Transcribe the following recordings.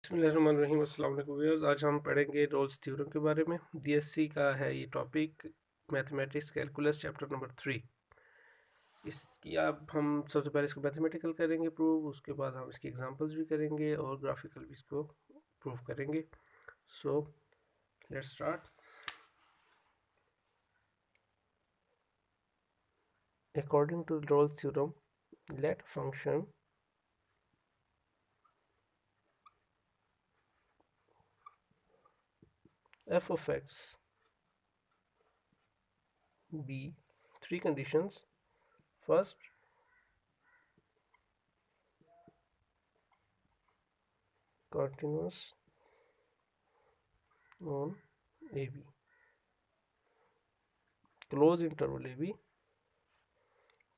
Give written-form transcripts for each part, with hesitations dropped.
बिस्मिल्लाहिर्रहमानिर्रहीम। अस्सलाम वालेकुम व्यूअर्स। आज हम पढ़ेंगे रोल्स थ्योरम के बारे में। डीएससी का है ये topic, mathematics calculus chapter number 3। इसकी अब हम सबसे पहले इसको मैथमेटिकल करेंगे प्रूव, उसके बाद हम इसकी एग्जांपल्स भी करेंगे और ग्राफिकल भी इसको प्रूव करेंगे। So let's start. According to Rolle's theorem, let function f of x be three conditions. First, continuous on AB, close interval AB.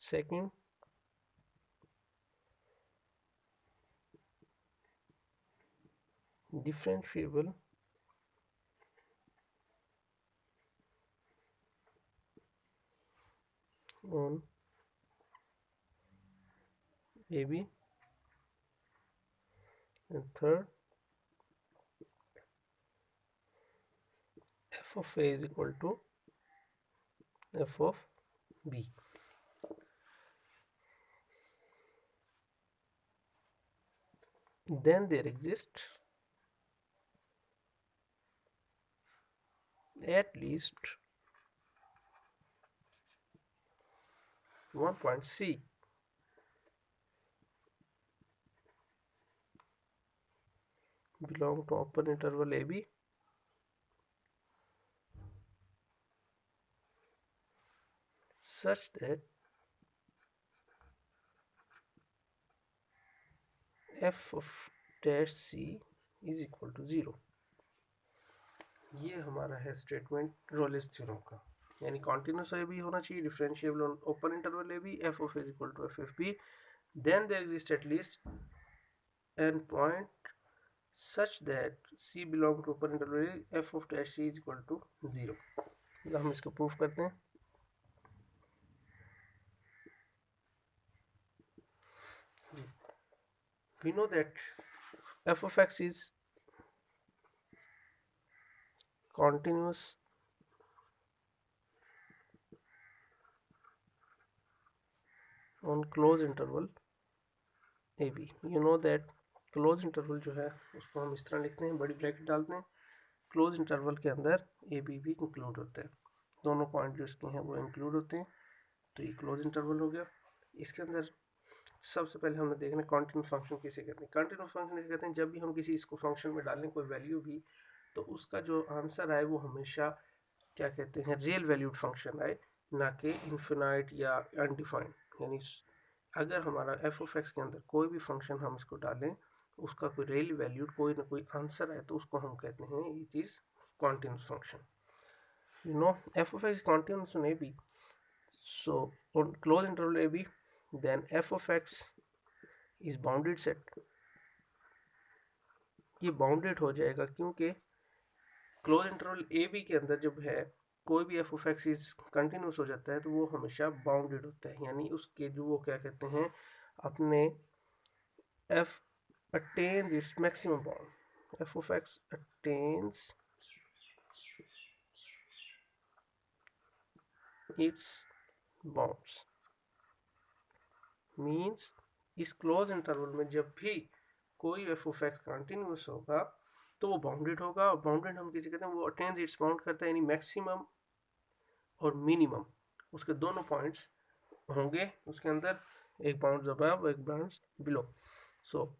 Second, differentiable on AB. And third, f of a is equal to f of b. Then there exists at least one point C belong to open interval AB such that f of dash C is equal to 0. ये हमारा है statement Rolle's theorem का, यानी continuous ए b होना चाहिए, differentiable on open interval a b, f of is equal to f f b, then there exist at least an point such that C belong to open interval f of dash C is equal to 0. हम इसको proof करते हैं। We know that f of x is continuous on closed interval AB. You know that close interval जो है उसको हम इस तरह लिखते हैं, बड़ी ब्रैकेट डालते हैं, क्लोज इंटरवल के अंदर ए बी भी इंक्लूड होते हैं, दोनों पॉइंट जो इसके हैं वो इंक्लूड होते हैं, तो ये क्लोज इंटरवल हो गया। इसके अंदर सबसे पहले हमने देखना कॉन्टिन्यूस फंक्शन किसे कहते हैं। कॉन्टिन्यूस फंक्शन किसे कहते हैं, जब भी हम किसी इसको फंक्शन में डालें कोई वैल्यू भी, तो उसका जो आंसर आए वो हमेशा क्या कहते हैं, रियल वैल्यूड फंक्शन आए, ना कि इन्फिनाइट या अनडिफाइंड। यानी अगर हमारा एफ ऑफ एक्स के अंदर कोई भी फंक्शन हम इसको डालें, उसका कोई रियल वैल्यूड कोई ना कोई आंसर है, तो उसको हम कहते हैं it is continuous function. You know f of x continuous on a b, so on close interval a b then f of x is bounded set. ये बाउंडेड हो जाएगा क्योंकि क्लोज इंटरवल ए बी के अंदर जब है कोई भी F of x is continuous हो जाता है तो वो हमेशा बाउंडेड होता है, यानी उसके जो वो क्या कहते हैं अपने F attains its maximum bound. F of x attains its bounds means इस क्लोज इंटरवल में जब भी कोई एफ ऑफ एक्स कंटिन्यूस होगा तो वो बाउंडेड होगा, और बाउंडेड हम किसी कहते हैं, वो अटेन्स इट्स बाउंड करता है, यानी मैक्सिमम और मिनिमम उसके दोनों पॉइंट्स होंगे उसके अंदर, एक बाउंड अबव एक bound below. So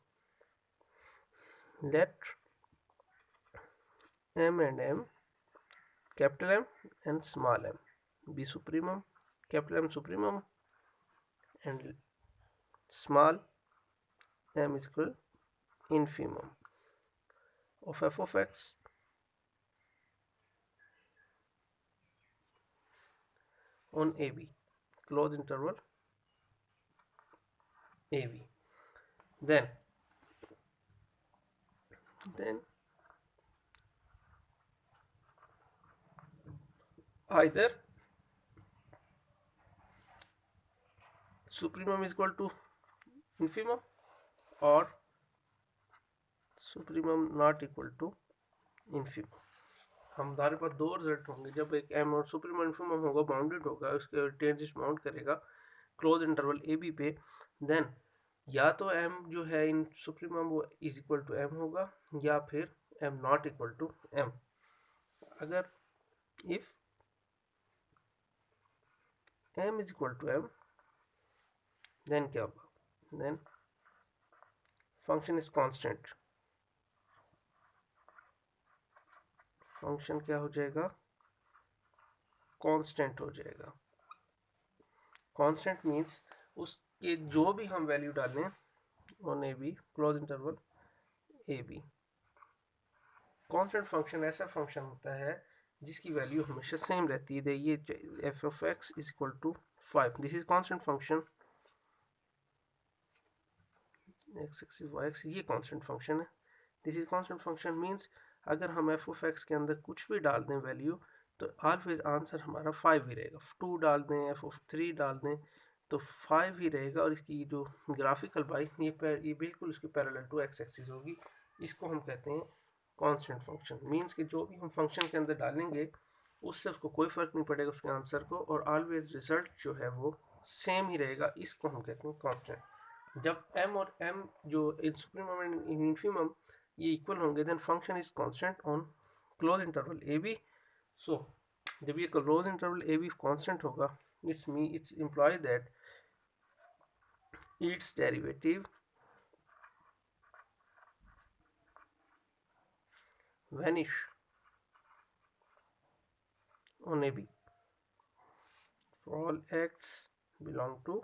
let m and m, capital M and small m, be supremum, capital M supremum and small m is equal infimum of f of x on AB, close interval AB. Then either supremum is equal to infimum or supremum not equal to infimum. हमारे पास दो result होंगे, जब एक M और supremum infimum होगा, bounded होगा, उसके टेंजेंस बाउंड करेगा क्लोज इंटरवल ए बी पे, देन या तो एम जो है इन सुप्रीमम वो इज इक्वल टू एम होगा, या फिर m not equal to m. अगर if m is equal to m, then क्या होगा, then function is constant. Function क्या हो जाएगा, कांस्टेंट हो जाएगा। कांस्टेंट मीन्स उसके जो भी हम वैल्यू डालें on a b, close interval a b. Constant function ऐसा फंक्शन होता है जिसकी वैल्यू हमेशा सेम रहती है। ये f of x is equal to 5, this is constant function. X x y x, ये कांस्टेंट फंक्शन है। This is constant function means अगर हम एफ ऑफ एक्स के अंदर कुछ भी डाल दें वैल्यू, तो ऑलवेज आंसर हमारा 5 ही रहेगा। 2 डाल दें, एफ ऑफ 3 डाल दें, तो 5 ही रहेगा। और इसकी जो ग्राफिकल बाई ये बिल्कुल इसकी पैरेलल टू एक्स एक्सिस होगी। इसको हम कहते हैं कांस्टेंट फंक्शन। मीन्स कि जो भी हम फंक्शन के अंदर डालेंगे उससे उसको कोई फ़र्क नहीं पड़ेगा उसके आंसर को, और ऑलवेज रिजल्ट जो है वो सेम ही रहेगा। इसको हम कहते हैं कांस्टेंट। जब m और m जो इन सुप्रीमम एंड इन्फीमम ये इक्वल होंगे, then function is constant on close interval a b. So जब ये close interval a b constant होगा, it's imply that it's derivative vanish on AB for all x belong to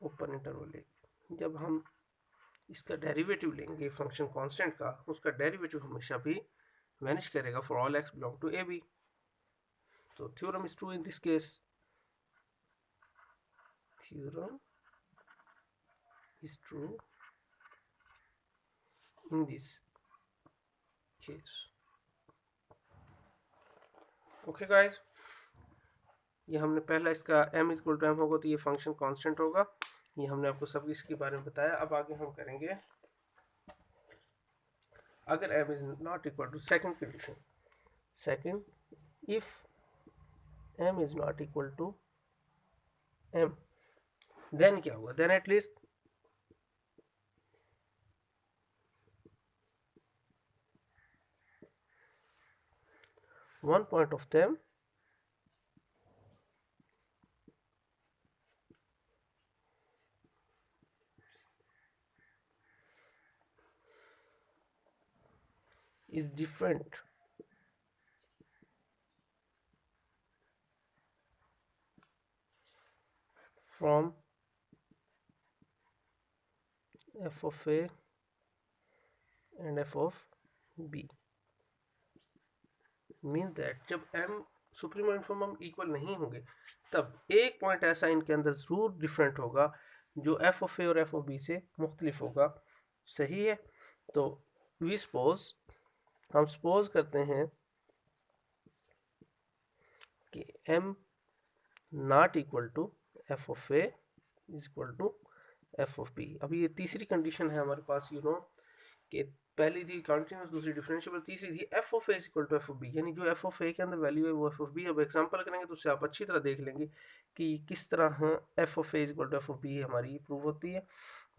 open interval a. जब हम इसका derivative लेंगे function constant का, उसका derivative हमेशा भी वैनिश करेगा for all x belong to a b. तो theorem is true in this case. Theorem is true in this case. Okay guys, ये हमने पहला इसका m इज इक्वल टू m होगा तो ये फंक्शन कांस्टेंट होगा। ये हमने आपको सब इसके बारे में बताया। अब आगे हम करेंगे अगर m is not equal to second condition. Second, if m is not equal to m, then क्या होगा, then at least one point of them is different from f of a and f of b। Means that जब m supremum infimum equal नहीं होंगे, तब एक point ऐसा इनके अंदर ज़रूर डिफरेंट होगा जो एफ ऑफ ए और एफ ऑफ बी से मुख्तलिफ होगा। सही है। तो वी सपोज, हम सपोज करते हैं कि m not equal to f of a is equal to f of b. अभी ये तीसरी कंडीशन है हमारे पास, यू नो कि पहली थी कॉन्टिन्यूस, दूसरी डिफरेंशियल, तीसरी थी f of a is equal to f of b, यानी जो एफ ऑफ ए के अंदर वैल्यू है वो एफ ऑफ बी। अब एग्जांपल करेंगे तो उससे आप अच्छी तरह देख लेंगे कि किस तरह f of a is equal to f of b हमारी प्रूव होती है।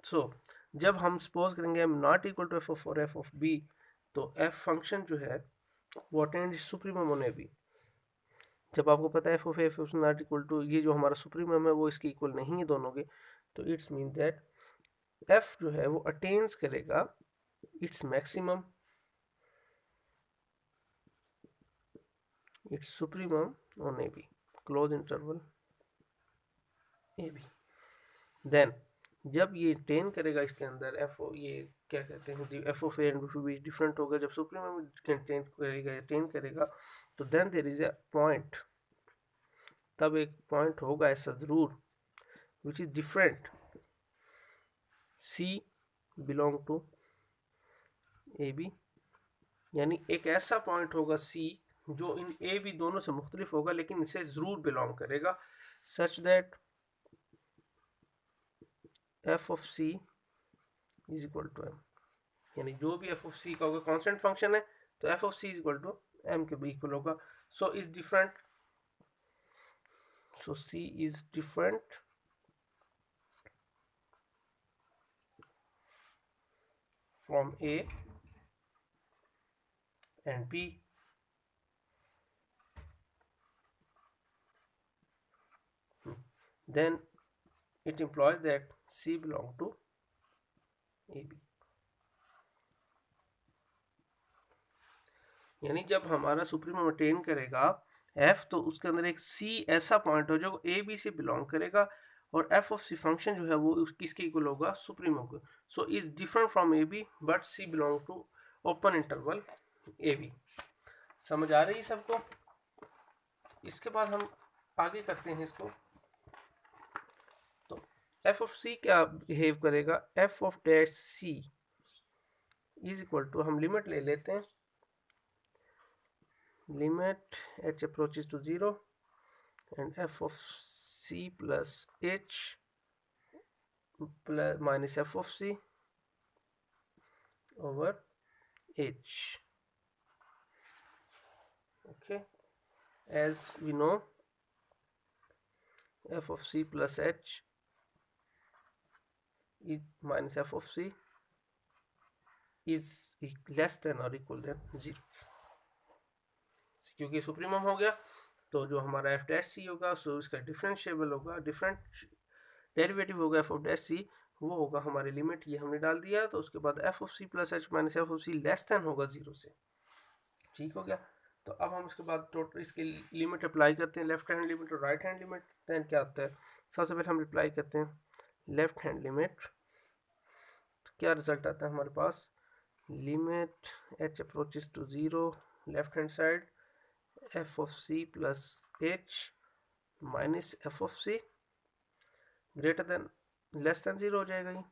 सो जब हम सपोज करेंगे m not equal to f of और एफ ऑफ बी, तो एफ फंक्शन जो है वो attend supremum on a b. जब आपको पता है f of f not equal to ये जो हमारा सुप्रीमम है वो इसके इक्वल नहीं है दोनों के, तो इट्स मीन दैट एफ जो है वो अटेन्स करेगा its maximum, its supremum on a b, close interval a b. Then जब ये टेन करेगा इसके अंदर एफ, ये क्या कहते हैं, f of a and f of b different होगा। जब सुप्रीमम टेन करेगा तो then there is a point, तब एक पॉइंट होगा ऐसा ज़रूर which is different, c belong to a b, यानी एक ऐसा पॉइंट होगा सी जो इन ए बी दोनों से मुख्तलिफ होगा लेकिन इसे ज़रूर बिलोंग करेगा, such that f of c is equal to m, यानी जो भी एफ ऑफ सी का होगा कांस्टेंट फंक्शन है तो f of c is equal to m के इक्वल होगा. So is different, so c is different from A and B. Then it implies that C belongs to AB. यानी जब हमारा supremum attain करेगा F तो उसके अंदर एक C ऐसा पॉइंट हो जो ए बी से बिलोंग करेगा और एफ ऑफ सी फंक्शन जो है वो किसके इक्वल होगा, सुप्रीमम को. So is different from a b but c belong to open interval a b. समझ आ रही है सबको? इसके बाद हम आगे करते हैं इसको. तो एफ ऑफ सी क्या बिहेव करेगा, F of dash c is equal to, हम लिमिट ले लेते हैं, limit h approaches to 0 and f of c plus h plus minus f of c over h. Okay, as we know f of c plus h is minus f of c is less than or equal than 0. क्योंकि supremum हो गया तो जो हमारा F dash सी होगा सो इसका differentiable होगा, different derivative होगा एफ ऑफ डैश सी, वो होगा हमारी लिमिट, ये हमने डाल दिया. तो उसके बाद f of c plus h minus f of c less than होगा 0 से. ठीक हो गया. तो अब हम उसके बाद टोटल इसकी लिमिट अप्लाई करते हैं, लेफ्ट हैंड लिमिट और राइट हैंड लिमिट. देन क्या होता है, सबसे पहले हम अप्लाई करते हैं लेफ्ट हैंड लिमिट. तो क्या रिजल्ट आता है हमारे पास, limit h approaches to 0 left hand side f of c plus h minus f of c greater than less than 0 हो जाएगा, ये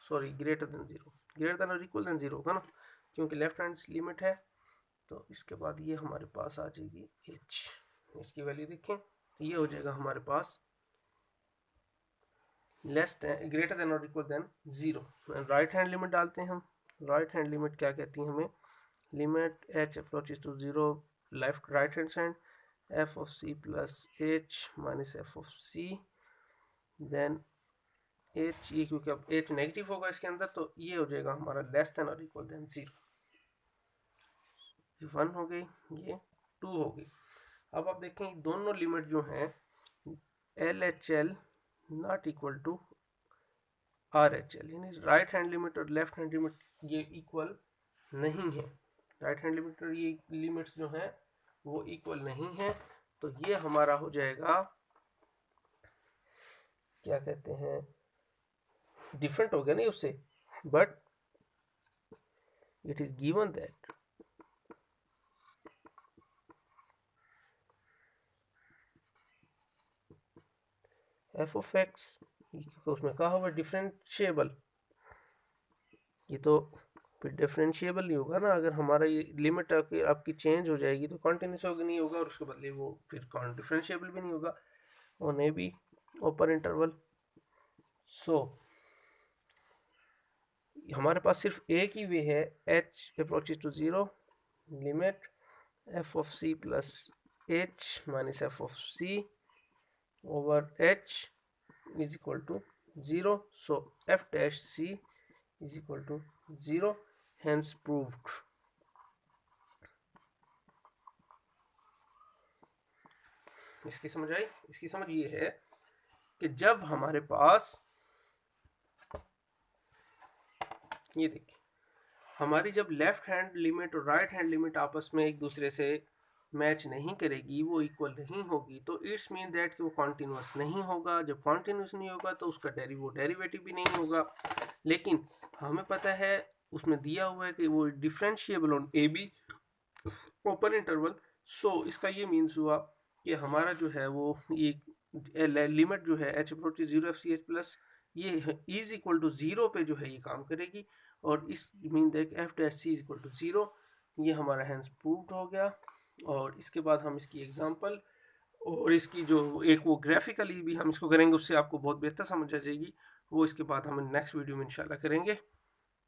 sorry greater than 0, greater than और इक्वल देन 0 होगा ना, क्योंकि लेफ्ट हैंड लिमिट है. तो इसके बाद ये हमारे पास आ जाएगी h, इसकी वैल्यू देखें तो ये हो जाएगा हमारे पास लेस देन ग्रेटर देन और equal than 0. Right hand limit डालते हैं हम. राइट हैंड लिमिट क्या कहती है हमें, limit h approaches to 0 left right hand side f of c plus h minus f of c, then h, ये क्योंकि अब h नेगेटिव होगा इसके अंदर तो ये हो जाएगा हमारा लेस देन और इक्वल देन 0. ये 1 हो गई, ये 2 हो गई. अब आप देखें दोनों लिमिट जो हैं L H L not equal to R H L, यानी राइट हैंड लिमिट और लेफ्ट हैंड लिमिट ये इक्वल नहीं है. राइट हैंड लिमिट और ये लिमिट्स जो हैं वो इक्वल नहीं है. तो ये हमारा हो जाएगा, क्या कहते हैं, डिफरेंट हो गया नहीं उससे, but it is given that f of x, उसमें कहा हुआ डिफरेंशिएबल, ये तो फिर डिफरेंशिएबल नहीं होगा ना. अगर हमारा ये लिमिट आपकी चेंज हो जाएगी तो कॉन्टिन्यूस होगी नहीं होगा, और उसके बदले वो फिर डिफरेंशिएबल भी नहीं होगा on a b open interval. So हमारे पास सिर्फ एक ही वे है, h approaches to 0 limit f of c plus h minus f of c over h is equal to 0. So f dash c is equal to 0, hence proved. इसकी समझ आई? इसकी समझ ये है कि जब हमारे पास ये देखिए हमारी जब लेफ्ट हैंड लिमिट और राइट हैंड लिमिट आपस में एक दूसरे से मैच नहीं करेगी, वो इक्वल नहीं होगी, तो इट्स मीन दैट कि वो कॉन्टिन्यूस नहीं होगा. जब कॉन्टिन्यूस नहीं होगा तो उसका डेरिवेटिव भी नहीं होगा. लेकिन हमें पता है उसमें दिया हुआ है कि वो differentiable on a b open interval. So इसका ये मीन्स हुआ कि हमारा जो है वो ये लिमिट जो है h approach 0 f c h plus ये इज इक्वल टू 0 पे जो है ये काम करेगी, और इस mean that f dash c is equal to 0. ये हमारा हैंस प्रूव्ड हो गया. और इसके बाद हम इसकी एग्जांपल और इसकी जो एक वो ग्राफिकली भी हम इसको करेंगे, उससे आपको बहुत बेहतर समझ आ जाएगी। वो इसके बाद हम नेक्स्ट वीडियो में इंशाल्लाह करेंगे।